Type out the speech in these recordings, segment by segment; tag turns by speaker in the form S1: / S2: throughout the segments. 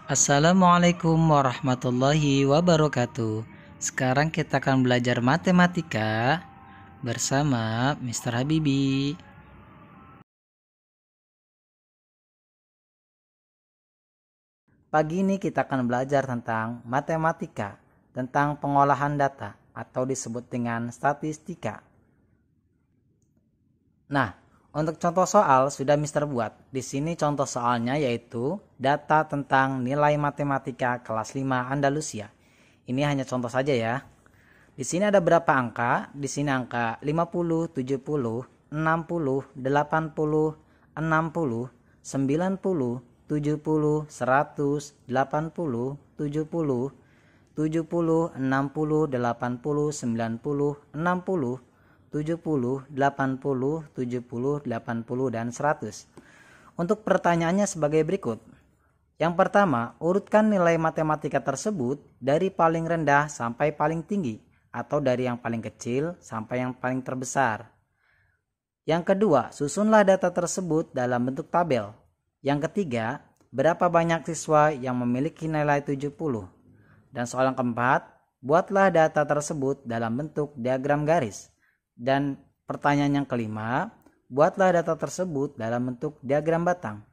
S1: Assalamualaikum warahmatullahi wabarakatuh. Sekarang kita akan belajar matematika bersama Mr. Habibi. Pagi ini kita akan belajar tentang matematika, tentang pengolahan data atau disebut dengan statistika. Nah, untuk contoh soal sudah Mister buat. Di sini contoh soalnya yaitu data tentang nilai matematika kelas 5 Andalusia. Ini hanya contoh saja ya. Di sini ada berapa angka? Di sini angka 50, 70, 60, 80, 60, 90, 70, 100, 80, 70, 70, 60, 80, 90, 60, 70, 80, 70, 80, dan 100. Untuk pertanyaannya sebagai berikut. Yang pertama, urutkan nilai matematika tersebut dari paling rendah sampai paling tinggi, atau dari yang paling kecil sampai yang paling terbesar. Yang kedua, susunlah data tersebut dalam bentuk tabel. Yang ketiga, berapa banyak siswa yang memiliki nilai 70. Dan soal yang keempat, buatlah data tersebut dalam bentuk diagram garis. Dan pertanyaan yang kelima, buatlah data tersebut dalam bentuk diagram batang.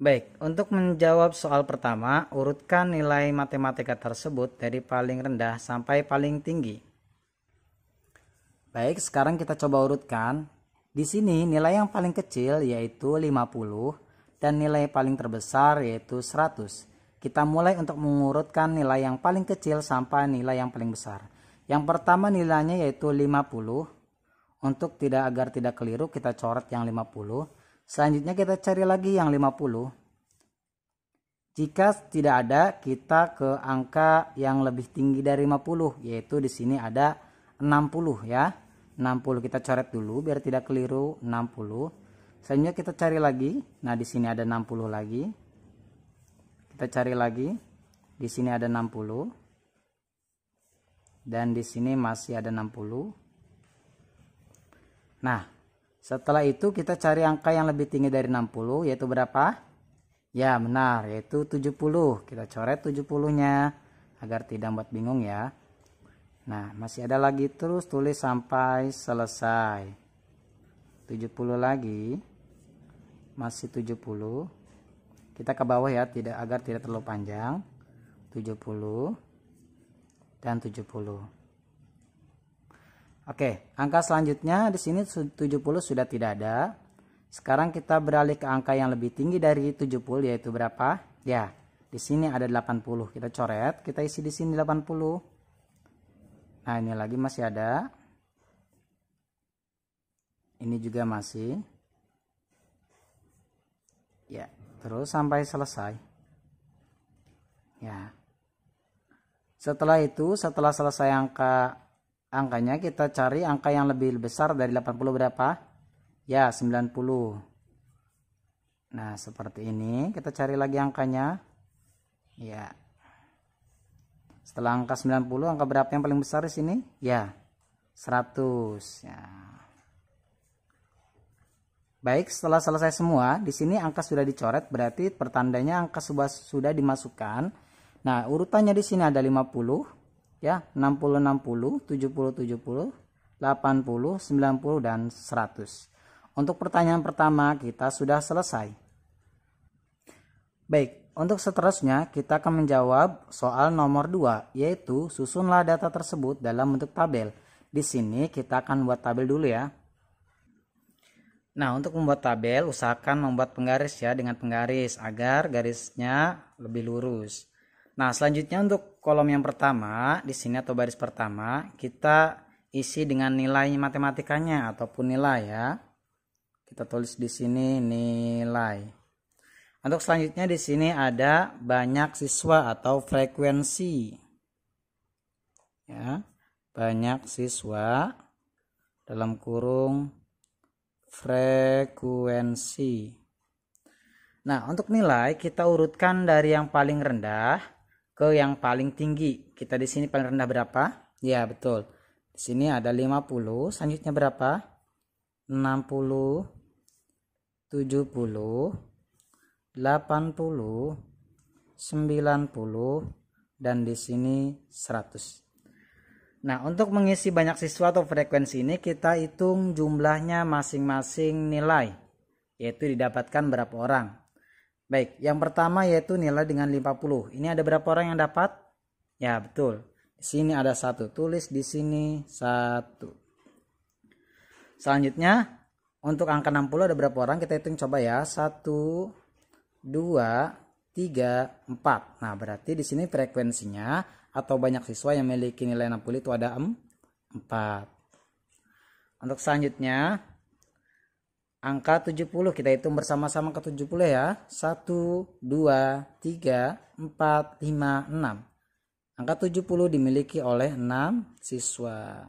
S1: Baik, untuk menjawab soal pertama, urutkan nilai matematika tersebut dari paling rendah sampai paling tinggi. Baik, sekarang kita coba urutkan. Di sini nilai yang paling kecil yaitu 50 dan nilai paling terbesar yaitu 100. Kita mulai untuk mengurutkan nilai yang paling kecil sampai nilai yang paling besar. Yang pertama nilainya yaitu 50. Untuk agar tidak keliru kita coret yang 50. Selanjutnya kita cari lagi yang 50. Jika tidak ada, kita ke angka yang lebih tinggi dari 50, yaitu di sini ada 60 ya. 60 kita coret dulu biar tidak keliru, 60. Selanjutnya kita cari lagi. Nah, di sini ada 60 lagi. Kita cari lagi. Di sini ada 60. Dan di sini masih ada 60. Nah, setelah itu kita cari angka yang lebih tinggi dari 60, yaitu berapa? Ya, benar, yaitu 70. Kita coret 70-nya agar tidak buat bingung ya. Nah, masih ada lagi, terus tulis sampai selesai. 70 lagi. Masih 70. Kita ke bawah ya, agar tidak terlalu panjang. 70 dan 70. Oke, angka selanjutnya di sini 70 sudah tidak ada. Sekarang kita beralih ke angka yang lebih tinggi dari 70, yaitu berapa? Ya, di sini ada 80. Kita coret, kita isi di sini 80. Nah, ini lagi masih ada. Ini juga masih. Ya, terus sampai selesai. Ya. Setelah itu, setelah selesai angkanya, kita cari angka yang lebih besar dari 80 berapa? Ya, 90. Nah, seperti ini. Kita cari lagi angkanya. Ya. Setelah angka 90, angka berapa yang paling besar di sini? Ya, 100. Ya. Baik, setelah selesai semua, di sini angka sudah dicoret, berarti pertandanya angka sudah dimasukkan. Nah, urutannya di sini ada 50, ya, 60 60, 70 70, 80, 90 dan 100. Untuk pertanyaan pertama kita sudah selesai. Baik, untuk seterusnya kita akan menjawab soal nomor 2, yaitu susunlah data tersebut dalam bentuk tabel. Di sini kita akan buat tabel dulu ya. Nah, untuk membuat tabel usahakan membuat penggaris ya, dengan penggaris agar garisnya lebih lurus. Nah, selanjutnya untuk kolom yang pertama, di sini atau baris pertama, kita isi dengan nilai matematikanya ataupun nilai ya. Kita tulis di sini nilai. Untuk selanjutnya di sini ada banyak siswa atau frekuensi. Ya, banyak siswa dalam kurung frekuensi. Nah, untuk nilai kita urutkan dari yang paling rendah ke yang paling tinggi. Kita di sini paling rendah berapa? Ya, betul. Di sini ada 50, selanjutnya berapa? 60, 70, 80, 90, dan di sini 100. Nah, untuk mengisi banyak siswa atau frekuensi ini kita hitung jumlahnya masing-masing nilai, yaitu didapatkan berapa orang. Baik, yang pertama yaitu nilai dengan 50. Ini ada berapa orang yang dapat? Ya, betul. Di sini ada 1. Tulis di sini 1. Selanjutnya, untuk angka 60 ada berapa orang? Kita hitung coba ya. 1, 2, 3, 4. Nah, berarti di sini frekuensinya atau banyak siswa yang memiliki nilai 60 itu ada 4. Untuk selanjutnya, angka 70 kita hitung bersama-sama ke 70 ya. 1, 2, 3, 4, 5, 6. Angka 70 dimiliki oleh 6 siswa.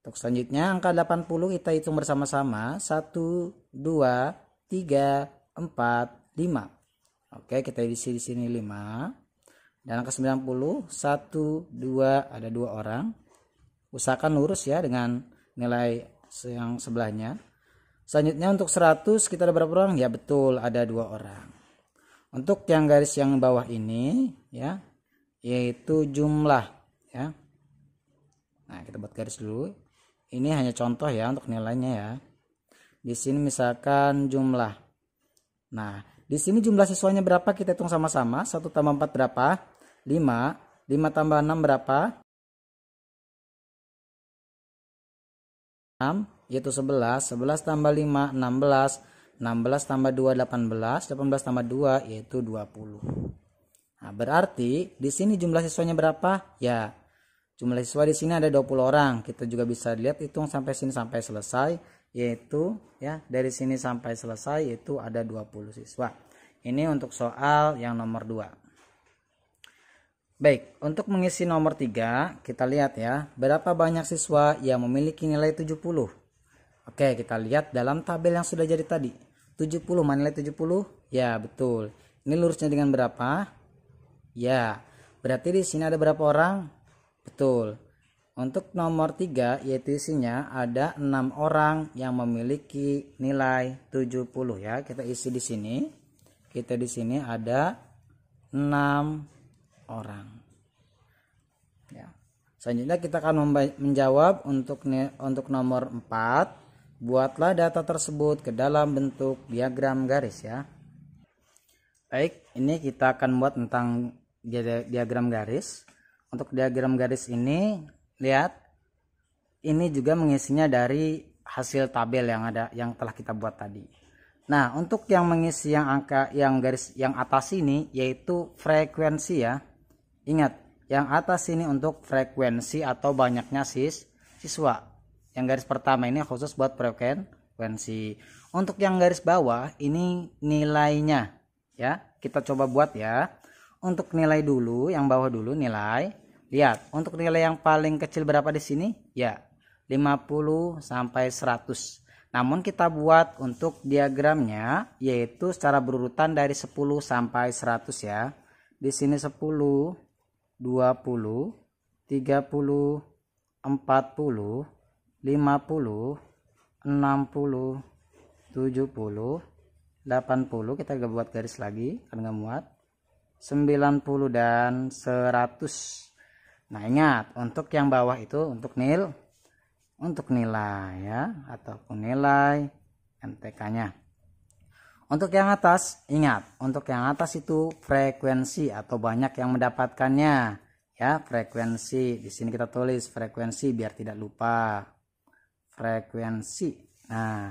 S1: Untuk selanjutnya angka 80 kita hitung bersama-sama. 1, 2, 3, 4, 5. Oke, kita isi di sini 5. Dan angka 90, 1, 2, ada 2 orang. Usahakan lurus ya dengan nilai yang sebelahnya. Selanjutnya untuk 100 kita ada berapa orang? Ya betul, ada 2 orang. Untuk yang garis yang bawah ini ya, yaitu jumlah ya. Nah, kita buat garis dulu. Ini hanya contoh ya untuk nilainya ya. Di sini misalkan jumlah. Nah, di sini jumlah siswanya berapa? Kita hitung sama-sama. 1 tambah 4 berapa? 5. 5 tambah 6 berapa? 6, yaitu 11. 11 tambah 5, 16. 16 tambah 2, 18. 18 tambah 2, yaitu 20. Nah, berarti di sini jumlah siswanya berapa? Ya, jumlah siswa di sini ada 20 orang. Kita juga bisa lihat hitung sampai sini sampai selesai. Yaitu ya dari sini sampai selesai itu ada 20 siswa. Ini untuk soal yang nomor 2. Baik, untuk mengisi nomor 3 kita lihat ya, berapa banyak siswa yang memiliki nilai 70. Oke, kita lihat dalam tabel yang sudah jadi tadi. 70, mana nilai 70? Ya, betul. Ini lurusnya dengan berapa? Ya, berarti di sini ada berapa orang? Betul. Untuk nomor 3 yaitu isinya ada 6 orang yang memiliki nilai 70 ya. Kita isi di sini. Kita di sini ada 6 orang. Ya. Selanjutnya kita akan menjawab untuk nomor 4. Buatlah data tersebut ke dalam bentuk diagram garis ya. Baik, ini kita akan buat tentang diagram garis. Untuk diagram garis ini lihat, ini juga mengisinya dari hasil tabel yang telah kita buat tadi. Nah, untuk yang mengisi yang angka yang garis yang atas ini yaitu frekuensi ya. Ingat, yang atas ini untuk frekuensi atau banyaknya siswa. Yang garis pertama ini khusus buat frekuensi. Untuk yang garis bawah ini nilainya ya. Kita coba buat ya. Untuk nilai dulu, yang bawah dulu nilai. Lihat, untuk nilai yang paling kecil berapa di sini? Ya, 50 sampai 100. Namun kita buat untuk diagramnya yaitu secara berurutan dari 10 sampai 100 ya. Di sini 10, 20, 30, 40, 50, 60, 70, 80. Kita buat garis lagi karena nggak muat. 90 dan 100. Nah, ingat untuk yang bawah itu untuk nilai ya ataupun nilai NTK-nya. Untuk yang atas, ingat untuk yang atas itu frekuensi atau banyak yang mendapatkannya ya, frekuensi. Di sini kita tulis frekuensi biar tidak lupa. Frekuensi. Nah,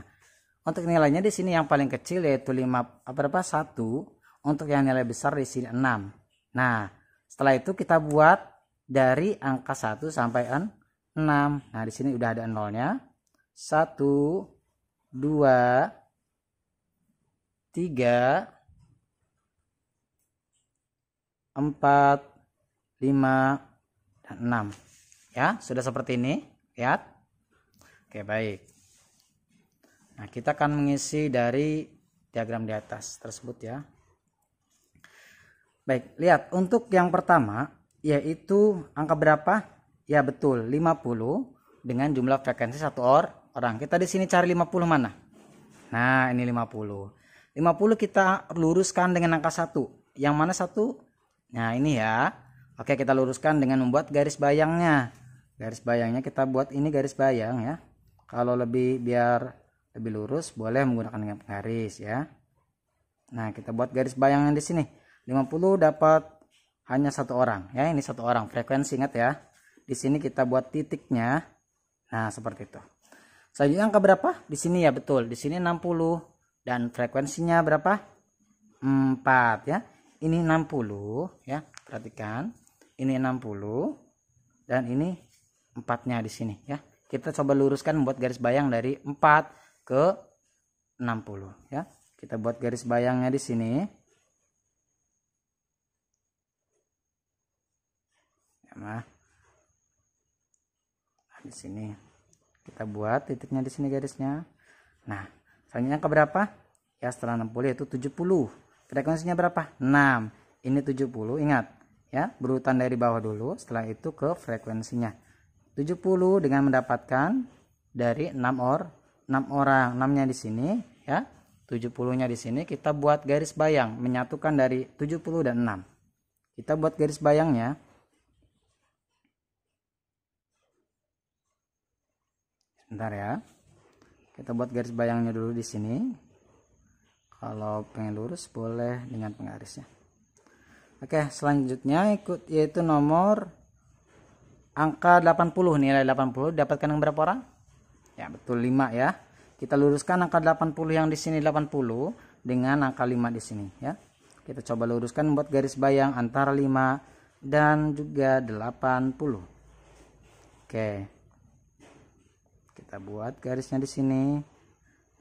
S1: untuk nilainya di sini yang paling kecil yaitu 1. Untuk yang nilai besar di sini 6. Nah, setelah itu kita buat dari angka 1 sampai 6. Nah, di sini udah ada nolnya. 1, 2, 3, 4, 5, dan 6. Ya, sudah seperti ini. Lihat. Oke, baik. Nah, kita akan mengisi dari diagram di atas tersebut ya. Baik, lihat untuk yang pertama yaitu angka berapa? Ya betul, 50 dengan jumlah frekuensi 1 orang. Kita di sini cari 50 mana? Nah, ini 50. 50 kita luruskan dengan angka 1. yang mana satu? Nah, ini ya. Oke, kita luruskan dengan membuat garis bayangnya. Garis bayangnya kita buat ini garis bayang ya. Kalau biar lebih lurus boleh menggunakan garis ya. Nah, kita buat garis bayangnya di sini. 50 dapat hanya satu orang ya. Ini satu orang frekuensi, ingat ya. Di sini kita buat titiknya. Nah, seperti itu. Selanjutnya angka berapa? Di sini ya, betul. Di sini 60 dan frekuensinya berapa? 4 ya. Ini 60 ya. Perhatikan. Ini 60 dan ini 4-nya di sini ya. Kita coba luruskan membuat garis bayang dari 4 ke 60 ya. Kita buat garis bayangnya di sini. Ya, nah, di sini kita buat titiknya di sini garisnya. Nah, selanjutnya ke berapa? Ya, setelah 60 yaitu 70. Frekuensinya berapa? 6. Ini 70, ingat ya, berurutan dari bawah dulu, setelah itu ke frekuensinya. 70 dengan mendapatkan dari 6 orang. 6-nya di sini ya. 70-nya di sini kita buat garis bayang menyatukan dari 70 dan 6. Kita buat garis bayangnya. Sebentar ya. Kita buat garis bayangnya dulu di sini. Kalau pengen lurus boleh dengan penggarisnya. Oke, selanjutnya yaitu nomor angka 80. Nilai 80 dapatkan yang berapa orang? Ya, betul 5 ya. Kita luruskan angka 80 yang di sini 80 dengan angka 5 di sini ya. Kita coba luruskan buat garis bayang antara 5 dan juga 80. Oke. Kita buat garisnya di sini.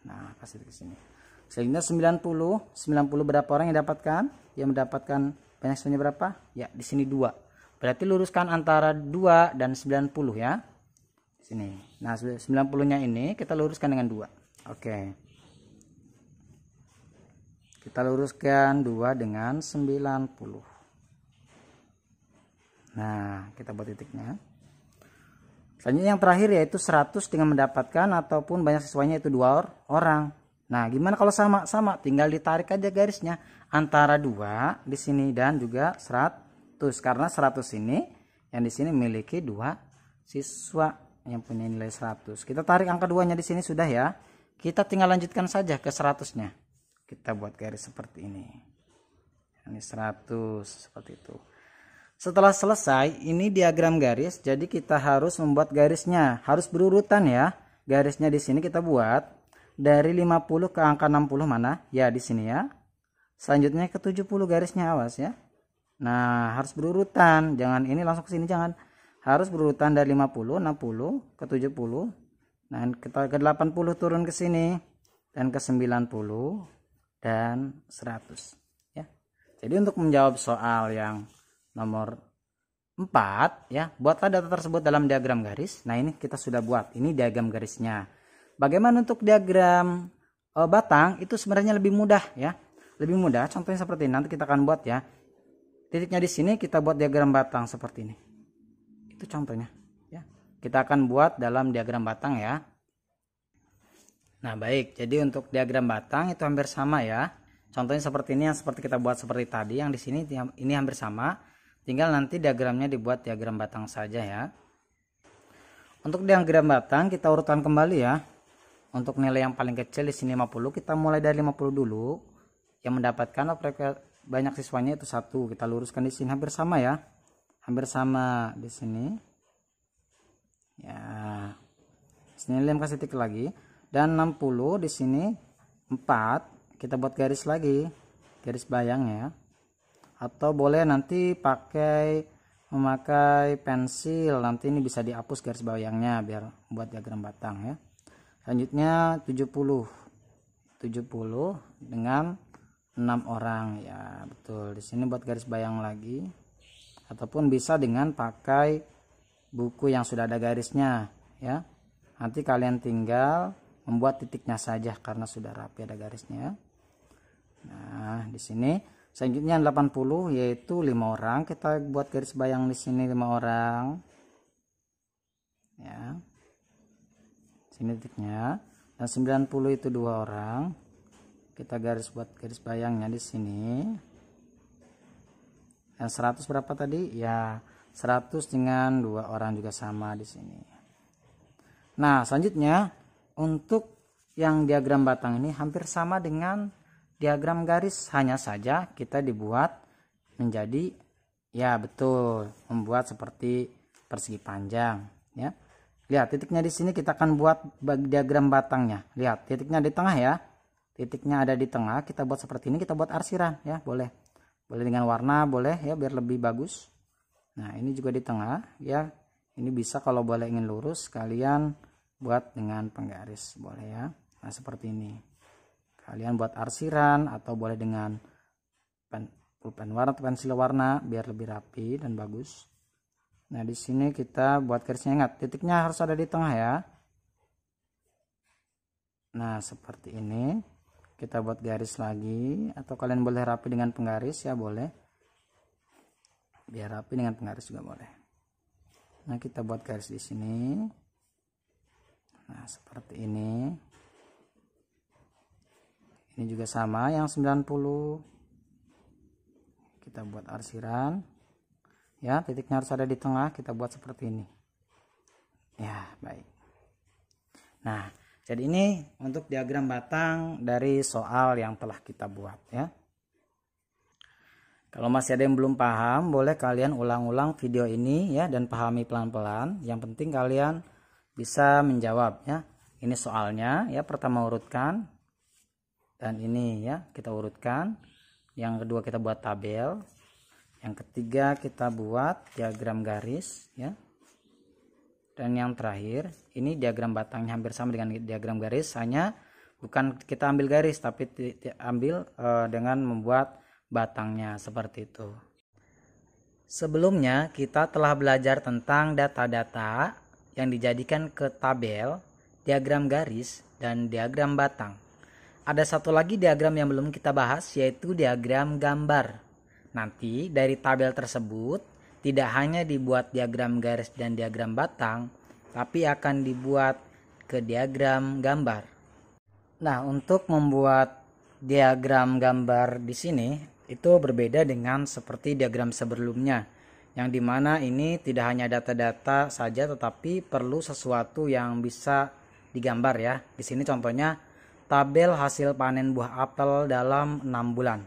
S1: Nah, kasih di sini. Sehingga 90 berapa orang yang dapatkan? Yang mendapatkan banyak siswanya berapa? Ya, di sini 2. Berarti luruskan antara 2 dan 90 ya. Sini. Nah, 90-nya ini kita luruskan dengan 2. Oke. Kita luruskan 2 dengan 90. Nah, kita buat titiknya. Selanjutnya yang terakhir yaitu 100 dengan mendapatkan ataupun banyak siswanya itu 2 orang. Nah, gimana kalau sama? Sama, tinggal ditarik aja garisnya antara 2 di sini dan juga 100. Karena 100 ini yang di sini memiliki 2 siswa yang punya nilai 100. Kita tarik angka 2-nya di sini sudah ya. Kita tinggal lanjutkan saja ke 100-nya. Kita buat garis seperti ini. Ini 100 seperti itu. Setelah selesai, ini diagram garis. Jadi kita harus membuat garisnya, harus berurutan ya. Garisnya di sini kita buat dari 50 ke angka 60 mana? Ya, di sini ya. Selanjutnya ke 70 garisnya, awas ya. Nah, harus berurutan. Jangan ini langsung ke sini, jangan. Harus berurutan dari 50, 60 ke 70. Nah, kita ke 80 turun ke sini dan ke 90 dan 100 ya. Jadi untuk menjawab soal yang nomor 4 ya, buatlah data tersebut dalam diagram garis. Nah, ini kita sudah buat. Ini diagram garisnya. Bagaimana untuk diagram batang? Itu sebenarnya lebih mudah ya. Lebih mudah. Contohnya seperti ini. Nanti kita akan buat ya. Titiknya di sini kita buat diagram batang seperti ini. Itu contohnya ya. Kita akan buat dalam diagram batang ya. Nah, baik. Jadi untuk diagram batang itu hampir sama ya. Contohnya seperti ini, yang seperti kita buat seperti tadi. Yang di sini ini hampir sama. Tinggal nanti diagramnya dibuat diagram batang saja ya. Untuk diagram batang kita urutkan kembali ya. Untuk nilai yang paling kecil di sini 50, kita mulai dari 50 dulu. Yang mendapatkan banyak siswanya itu 1. Kita luruskan di sini hampir sama ya. Hampir sama di sini. Ya. Sini lem kasih titik lagi. Dan 60 di sini 4. Kita buat garis lagi. Garis bayang ya. Atau boleh nanti memakai pensil. Nanti ini bisa dihapus garis bayangnya biar buat diagram batang ya. Selanjutnya 70 dengan 6 orang ya, betul. Di sini buat garis bayang lagi, ataupun bisa dengan pakai buku yang sudah ada garisnya ya. Nanti kalian tinggal membuat titiknya saja karena sudah rapi ada garisnya. Nah, di sini selanjutnya 80 yaitu 5 orang. Kita buat garis bayang di sini 5 orang ya. Sini titiknya. Dan 90 itu 2 orang. Kita buat garis bayangnya di sini. Dan 100 berapa tadi? Ya, 100 dengan 2 orang juga sama di sini. Nah, selanjutnya untuk yang diagram batang ini hampir sama dengan diagram garis, hanya saja kita dibuat menjadi, ya betul, membuat seperti persegi panjang ya. Lihat titiknya di sini, kita akan buat diagram batangnya. Lihat titiknya di tengah ya. Titiknya ada di tengah, kita buat seperti ini, kita buat arsiran ya, boleh. Boleh dengan warna, boleh ya, biar lebih bagus. Nah, ini juga di tengah ya. Ini bisa kalau boleh ingin lurus, kalian buat dengan penggaris, boleh ya. Nah, seperti ini. Kalian buat arsiran atau boleh dengan pulpen warna atau pensil warna biar lebih rapi dan bagus. Nah, di sini kita buat garisnya, ingat titiknya harus ada di tengah ya. Nah, seperti ini. Kita buat garis lagi, atau kalian boleh rapi dengan penggaris ya, boleh. Biar rapi dengan penggaris juga boleh. Nah, kita buat garis di sini. Nah, seperti ini. Ini juga sama yang 90. Kita buat arsiran. Ya, titiknya harus ada di tengah, kita buat seperti ini. Ya, baik. Nah, jadi ini untuk diagram batang dari soal yang telah kita buat ya. Kalau masih ada yang belum paham, boleh kalian ulang-ulang video ini ya dan pahami pelan-pelan. Yang penting kalian bisa menjawab ya. Ini soalnya ya, pertama urutkan. Dan ini ya, kita urutkan. Yang kedua kita buat tabel. Yang ketiga kita buat diagram garis ya. Dan yang terakhir ini diagram batangnya hampir sama dengan diagram garis, hanya bukan kita ambil garis tapi ambil dengan membuat batangnya seperti itu. Sebelumnya kita telah belajar tentang data-data yang dijadikan ke tabel, diagram garis, dan diagram batang. Ada satu lagi diagram yang belum kita bahas, yaitu diagram gambar. Nanti dari tabel tersebut tidak hanya dibuat diagram garis dan diagram batang, tapi akan dibuat ke diagram gambar. Nah, untuk membuat diagram gambar di sini itu berbeda dengan seperti diagram sebelumnya, yang dimana ini tidak hanya data-data saja tetapi perlu sesuatu yang bisa digambar ya. Di sini contohnya tabel hasil panen buah apel dalam 6 bulan.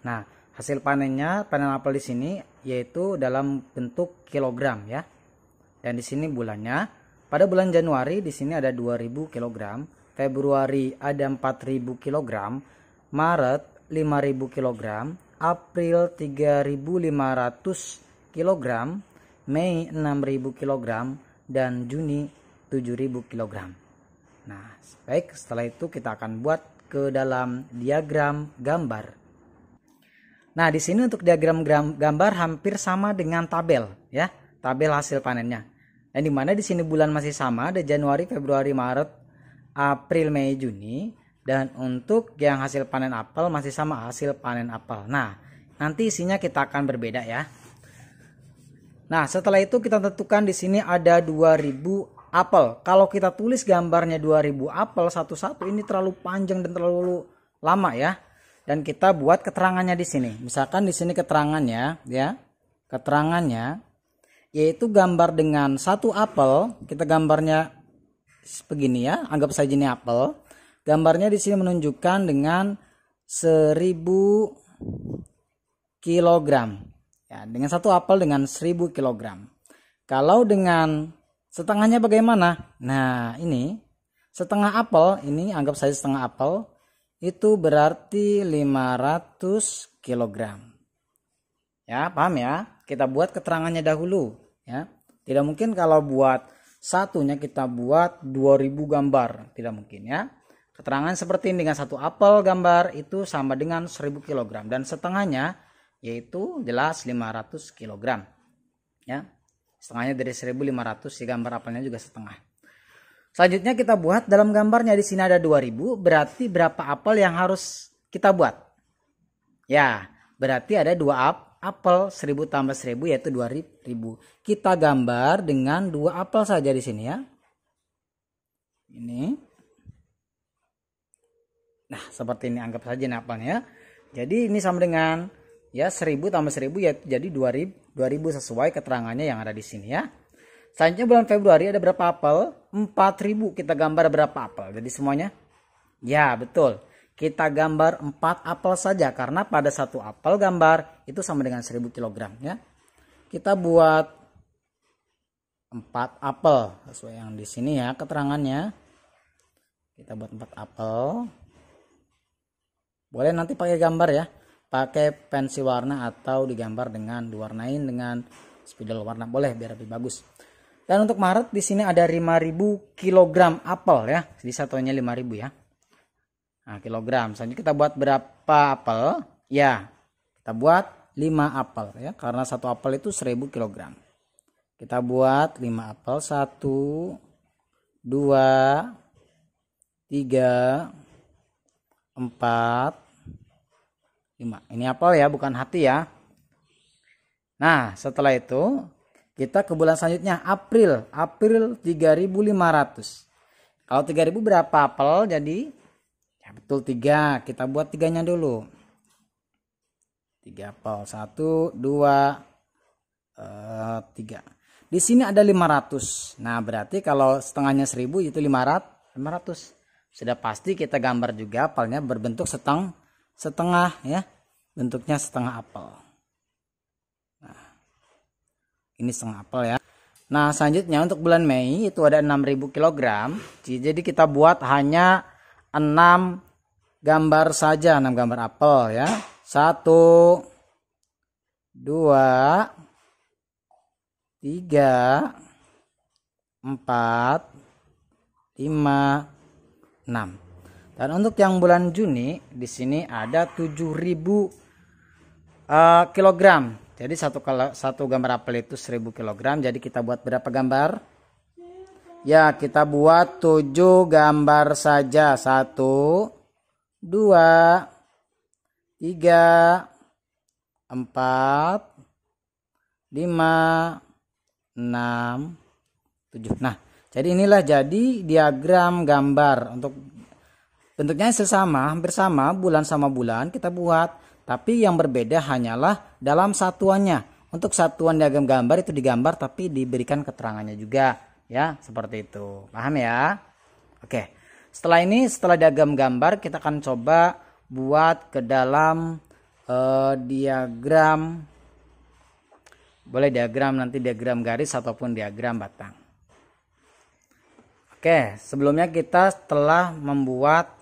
S1: Nah, hasil panennya, panen apel di sini yaitu dalam bentuk kilogram ya. Dan di sini bulannya, pada bulan Januari di sini ada 2000 kg, Februari ada 4000 kg, Maret 5000 kg, April 3500 kg, Mei 6000 kg, dan Juni 7000 kg. Nah, baik, setelah itu kita akan buat ke dalam diagram gambar. Nah, di sini untuk diagram gambar hampir sama dengan tabel ya, tabel hasil panennya. Dan di mana di sini bulan masih sama, ada Januari, Februari, Maret, April, Mei, Juni, dan untuk yang hasil panen apel masih sama, hasil panen apel. Nah, nanti isinya kita akan berbeda ya. Nah, setelah itu kita tentukan di sini ada 2000 apel. Kalau kita tulis gambarnya 2000 apel satu-satu, ini terlalu panjang dan terlalu lama ya. Dan kita buat keterangannya di sini. Misalkan di sini keterangannya ya. Keterangannya yaitu gambar dengan satu apel, kita gambarnya begini ya, anggap saja ini apel. Gambarnya di sini menunjukkan dengan 1000 kg. Ya, dengan satu apel dengan 1000 kg. Kalau dengan setengahnya bagaimana? Nah, ini setengah apel, ini anggap saja setengah apel. Itu berarti 500 kg. Ya, paham ya? Kita buat keterangannya dahulu ya. Tidak mungkin kalau buat satunya kita buat 2000 gambar, tidak mungkin ya. Keterangan seperti ini dengan satu apel gambar itu sama dengan 1000 kg dan setengahnya yaitu jelas 500 kg. Ya. Setengahnya dari 1500, si gambar apelnya juga setengah. Selanjutnya kita buat dalam gambarnya, di sini ada 2000, berarti berapa apel yang harus kita buat? Ya, berarti ada 2 apel, 1000 tambah 1000 yaitu 2000. Kita gambar dengan 2 apel saja di sini ya. Ini. Nah, seperti ini, anggap saja ini apelnya. Jadi ini sama dengan Ya, 1000 tambah 1000 ya jadi 2000 sesuai keterangannya yang ada di sini ya. Selanjutnya bulan Februari ada berapa apel? 4000. Kita gambar berapa apel? Jadi semuanya? Ya, betul. Kita gambar 4 apel saja karena pada satu apel gambar itu sama dengan 1000 kg ya. Kita buat 4 apel sesuai yang di sini ya keterangannya. Kita buat 4 apel. Boleh nanti pakai gambar ya. Pakai pensil warna atau digambar dengan diwarnain dengan spidol warna, boleh biar lebih bagus. Dan untuk Maret di sini ada 5000 kg apel ya. Jadi satunya 5000 ya. Nah, kilogram. Selanjutnya kita buat berapa apel? Ya, kita buat 5 apel ya. Karena satu apel itu 1000 kg. Kita buat 5 apel. 1, 2, 3, 4, 5. Ini apel ya, bukan hati ya. Nah, setelah itu kita ke bulan selanjutnya, April. April 3500. Kalau 3000 berapa apel? Jadi ya betul 3. Kita buat 3-nya dulu. 3 apel. 1, 2, 3. Di sini ada 500. Nah, berarti kalau setengahnya 1000 itu 500. Sudah pasti kita gambar juga apelnya berbentuk setengah ya. Bentuknya setengah apel. Nah, ini setengah apel ya. Nah, selanjutnya untuk bulan Mei itu ada 6000 kg. Jadi kita buat hanya 6 gambar saja, 6 gambar apel ya. 1, 2, 3, 4, 5, 6. Dan untuk yang bulan Juni di sini ada 7000 kilogram. Jadi satu gambar apel itu 1000 kg. Jadi kita buat berapa gambar? Ya, kita buat 7 gambar saja. 1, 2, 3, 4, 5, 6, 7. Nah, jadi inilah jadi diagram gambar. Untuk bentuknya sama, hampir sama, bulan sama bulan kita buat. Tapi yang berbeda hanyalah dalam satuannya. Untuk satuan diagram gambar itu digambar tapi diberikan keterangannya juga. Ya, seperti itu. Paham ya? Oke. Setelah ini, setelah diagram gambar, kita akan coba buat ke dalam diagram. Boleh diagram nanti diagram garis ataupun diagram batang. Oke, sebelumnya kita telah membuat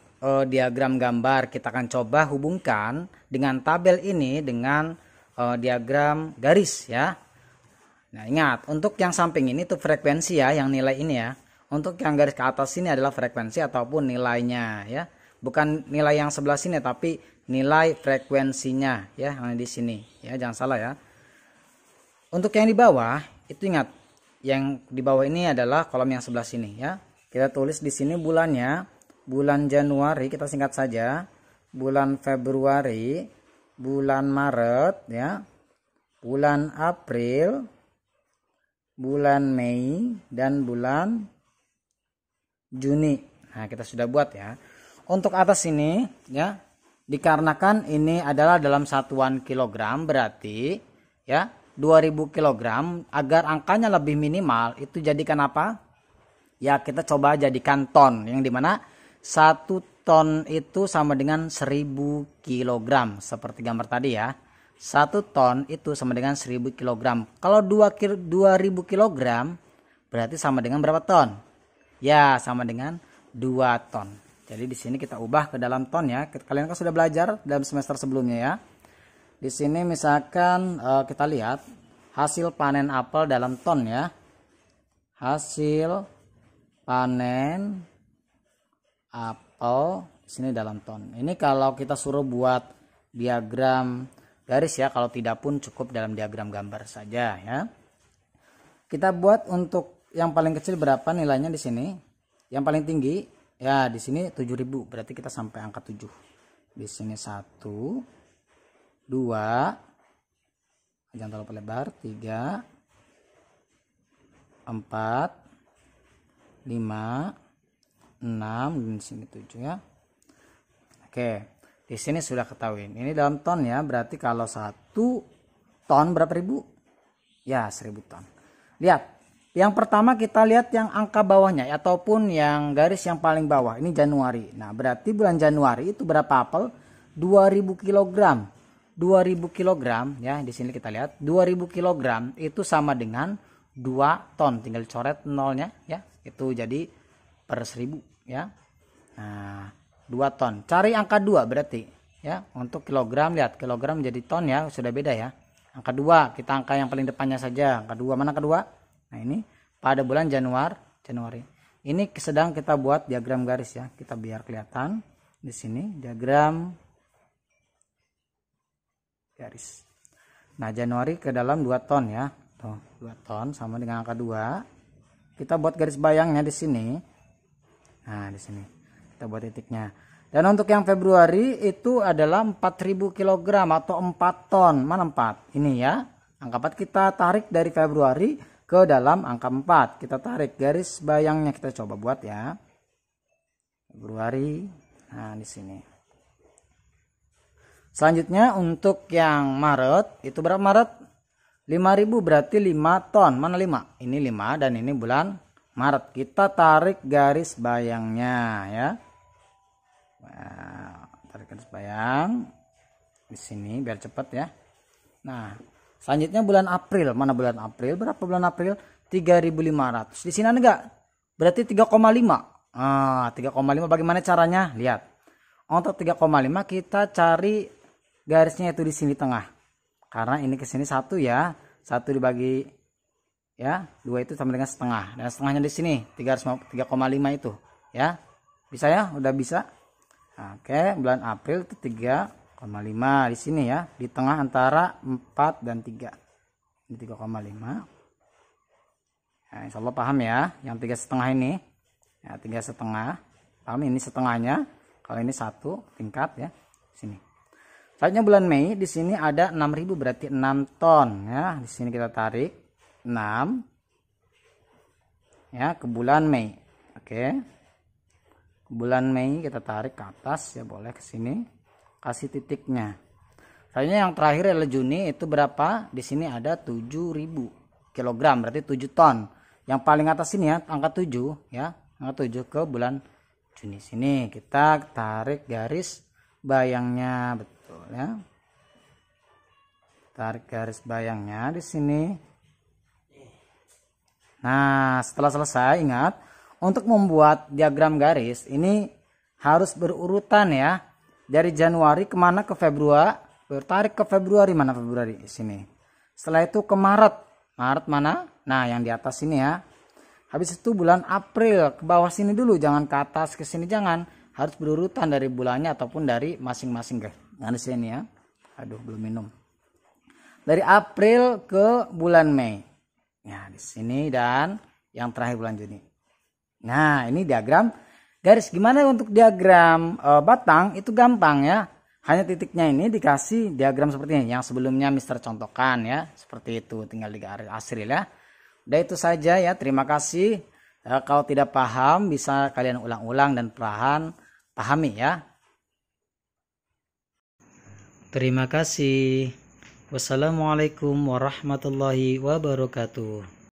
S1: diagram gambar. Kita akan coba hubungkan dengan tabel ini dengan diagram garis ya. Nah, ingat, untuk yang samping ini tuh frekuensi ya, yang nilai ini ya. Untuk yang garis ke atas ini adalah frekuensi ataupun nilainya ya. Bukan nilai yang sebelah sini tapi nilai frekuensinya ya, yang di sini ya, jangan salah ya. Untuk yang di bawah itu ingat, yang di bawah ini adalah kolom yang sebelah sini ya. Kita tulis di sini bulannya. Bulan Januari kita singkat saja, bulan Februari, bulan Maret ya, bulan April, bulan Mei, dan bulan Juni. Nah, kita sudah buat ya. Untuk atas ini ya, dikarenakan ini adalah dalam satuan kilogram, berarti ya 2000 kilogram. Agar angkanya lebih minimal itu jadikan apa? Ya, kita coba jadikan ton, yang dimana 1 ton itu sama dengan 1000 kg seperti gambar tadi ya. 1 ton itu sama dengan 1000 kg. Kalau 2000 kg berarti sama dengan berapa ton? Ya, sama dengan 2 ton. Jadi di sini kita ubah ke dalam ton ya. Kalian kan sudah belajar dalam semester sebelumnya ya. Di sini misalkan kita lihat hasil panen apel dalam ton ya. Hasil panen apel sini dalam ton. Ini kalau kita suruh buat diagram garis ya, kalau tidak pun cukup dalam diagram gambar saja ya. Kita buat untuk yang paling kecil berapa nilainya di sini? Yang paling tinggi ya di sini 7000, berarti kita sampai angka 7. Di sini 1, 2, jangan terlalu lebar, 3, 4, 5, 6, di sini 7 ya. Oke. Di sini sudah ketahui. Ini dalam ton ya, berarti kalau 1 ton berapa ribu? Ya, 1000 ton. Lihat, yang pertama kita lihat yang angka bawahnya ataupun yang garis yang paling bawah. Ini Januari. Nah, berarti bulan Januari itu berapa apel? 2000 kg. 2000 kg ya, di sini kita lihat 2000 kg itu sama dengan 2 ton. Tinggal coret nolnya ya. Itu jadi per 1000 ya. Nah, 2 ton. Cari angka 2 berarti ya. Untuk kilogram, lihat kilogram jadi ton ya, sudah beda ya. Angka 2, kita angka yang paling depannya saja. Angka 2, mana kedua? Nah, ini pada bulan Januari. Ini sedang kita buat diagram garis ya. Kita biar kelihatan di sini diagram garis. Nah, Januari ke dalam 2 ton ya. Tuh, 2 ton sama dengan angka 2. Kita buat garis bayangnya di sini. Nah, di sini kita buat titiknya. Dan untuk yang Februari itu adalah 4000 kg atau 4 ton. Mana 4? Ini ya. Angka 4 kita tarik dari Februari ke dalam angka 4. Kita tarik garis bayangnya, kita coba buat ya. Februari. Nah, di sini. Selanjutnya untuk yang Maret, itu berapa Maret? 5000 berarti 5 ton. Mana 5? Ini 5 dan ini bulan Maret. Kita tarik garis bayangnya ya. Nah, tarik garis bayang di sini biar cepat ya. Nah, selanjutnya bulan April. Mana bulan April? Berapa bulan April? 3500. Di sini ada enggak? Berarti 3,5. 3,5 bagaimana caranya? Lihat. Untuk 3,5 kita cari garisnya itu di sini tengah. Karena ini ke sini 1 ya. 1 dibagi ya, 2 itu sama dengan setengah. Dan setengahnya di sini 3,5 itu ya. Bisa ya? Udah bisa. Oke, bulan April itu 3,5 di sini ya, di tengah antara 4 dan 3. Ini 3,5. Nah, insya Allah paham ya, yang 3,5 ini. Ya, 3,5. Paham ini setengahnya. Kalau ini 1 tingkat ya, sini. Selanjutnya bulan Mei di sini ada 6000 berarti 6 ton ya. Di sini kita tarik 6 ya ke bulan Mei. Oke. Bulan Mei kita tarik ke atas ya, boleh ke sini, kasih titiknya. Selanjutnya yang terakhir adalah Juni, itu berapa? Di sini ada 7000 kg berarti 7 ton. Yang paling atas ini ya, angka 7 ya, angka 7 ke bulan Juni. Sini kita tarik garis bayangnya, betul ya. Tarik garis bayangnya di sini. Nah, setelah selesai ingat, untuk membuat diagram garis ini harus berurutan ya. Dari Januari kemana ke Februari? Bertarik ke Februari, mana Februari? Di sini. Setelah itu ke Maret. Maret mana? Nah, yang di atas sini ya. Habis itu bulan April, ke bawah sini dulu, jangan ke atas ke sini, jangan. Harus berurutan dari bulannya ataupun dari masing-masing guys. Nah, di sini ya. Aduh, belum minum. Dari April ke bulan Mei. Ya, di sini dan yang terakhir bulan Juni. Nah, ini diagram garis. Gimana untuk diagram batang? Itu gampang ya. Hanya titiknya ini dikasih diagram seperti ini. Yang sebelumnya Mister contohkan ya. Seperti itu, tinggal di garis asri ya. Udah itu saja ya. Terima kasih. Kalau tidak paham bisa kalian ulang-ulang dan perlahan pahami ya. Terima kasih. Wassalamualaikum warahmatullahi wabarakatuh.